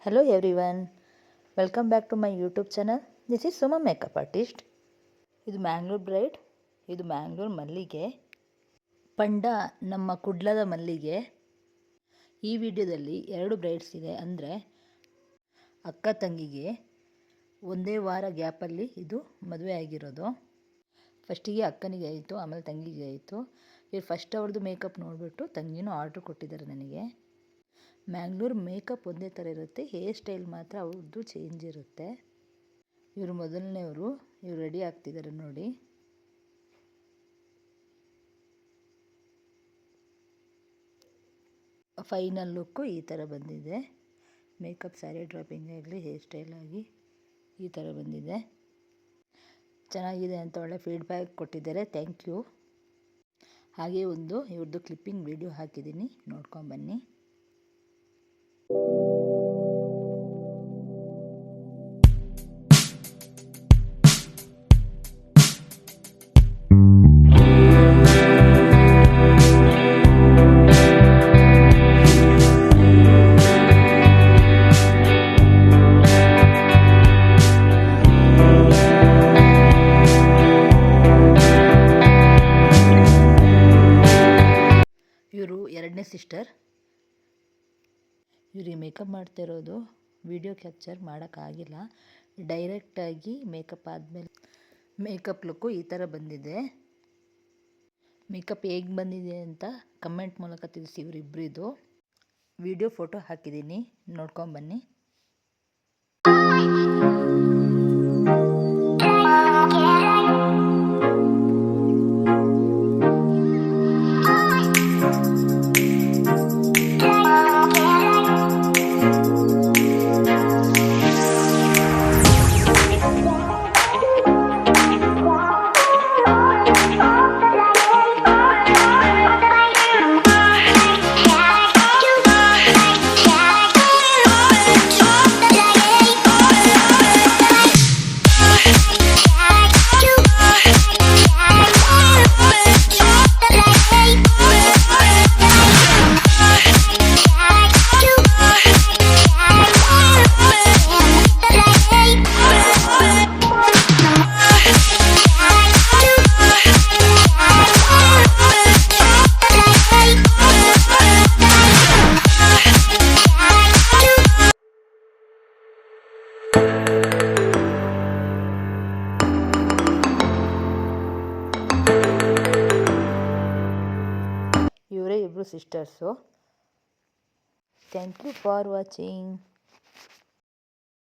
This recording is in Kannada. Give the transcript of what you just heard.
Hello everyone, welcome back to my YouTube channel. This is Suma Makeup Artist. ಇದು ಮ್ಯಾಂಗ್ಳೂರ್ ಬ್ರೈಡ್, ಇದು ಮ್ಯಾಂಗ್ಳೂರ್ ಮಲ್ಲಿಗೆ, ಪಂಡ ನಮ್ಮ ಕುಡ್ಲದ ಮಲ್ಲಿಗೆ. ಈ ವಿಡಿಯೋದಲ್ಲಿ 2 ಬ್ರೈಡ್ಸ್ ಇದೆ. ಅಂದರೆ ಅಕ್ಕ ತಂಗಿಗೆ ಒಂದೇ ವಾರ ಗ್ಯಾಪಲ್ಲಿ ಇದು ಮದುವೆ ಆಗಿರೋದು. ಫಸ್ಟಿಗೆ ಅಕ್ಕನಿಗೆ ಆಯಿತು, ಆಮೇಲೆ ತಂಗಿಗೆ ಆಯಿತು. ಇವ್ರು ಫಸ್ಟ್ ಅವ್ರದ್ದು ಮೇಕಪ್ ನೋಡಿಬಿಟ್ಟು ತಂಗಿನೂ ಆರ್ಡ್ರ್ ಕೊಟ್ಟಿದ್ದಾರೆ ನನಗೆ. ಮ್ಯಾಂಗ್ಳೂರ್ ಮೇಕಪ್ ಒಂದೇ ಥರ ಇರುತ್ತೆ, ಹೇರ್ ಸ್ಟೈಲ್ ಮಾತ್ರ ಅವ್ರದ್ದು ಚೇಂಜ್ ಇರುತ್ತೆ. ಇವರು ಮೊದಲನೇವರು, ಇವ್ರು ರೆಡಿ ಆಗ್ತಿದ್ದಾರೆ ನೋಡಿ. ಫೈನಲ್ ಲುಕ್ಕು ಈ ಥರ ಬಂದಿದೆ. ಮೇಕಪ್ ಸ್ಯಾರಿ ಡ್ರಾಪಿಂಗ್ ಆಗಲಿ ಹೇರ್ ಸ್ಟೈಲ್ ಆಗಿ ಈ ಥರ ಬಂದಿದೆ. ಚೆನ್ನಾಗಿದೆ ಅಂತ ಒಳ್ಳೆ ಫೀಡ್ಬ್ಯಾಕ್ ಕೊಟ್ಟಿದ್ದಾರೆ, ಥ್ಯಾಂಕ್ ಯು. ಹಾಗೆ ಒಂದು ಇವ್ರದ್ದು ಕ್ಲಿಪ್ಪಿಂಗ್ ವಿಡಿಯೋ ಹಾಕಿದ್ದೀನಿ, ನೋಡ್ಕೊಂಬನ್ನಿ. ಇವರು ಎರಡನೇ ಸಿಸ್ಟರ್. ಇವ್ರಿಗೆ ಮೇಕಪ್ ಮಾಡ್ತಿರೋದು ವಿಡಿಯೋ ಕ್ಯಾಪ್ಚರ್ ಮಾಡೋಕ್ಕಾಗಿಲ್ಲ. ಡೈರೆಕ್ಟಾಗಿ ಮೇಕಪ್ ಆದಮೇಲೆ ಮೇಕಪ್ ಲುಕ್ಕು ಈ ಥರ ಬಂದಿದೆ. ಮೇಕಪ್ ಹೇಗೆ ಬಂದಿದೆ ಅಂತ ಕಮೆಂಟ್ ಮೂಲಕ ತಿಳಿಸಿ. ಇವರಿಬ್ಬರಿದು ವಿಡಿಯೋ ಫೋಟೋ ಹಾಕಿದ್ದೀನಿ, ನೋಡ್ಕೊಂಬನ್ನಿ. ಇವರೇ ಇಬ್ಬರು sisters. Thank you for watching.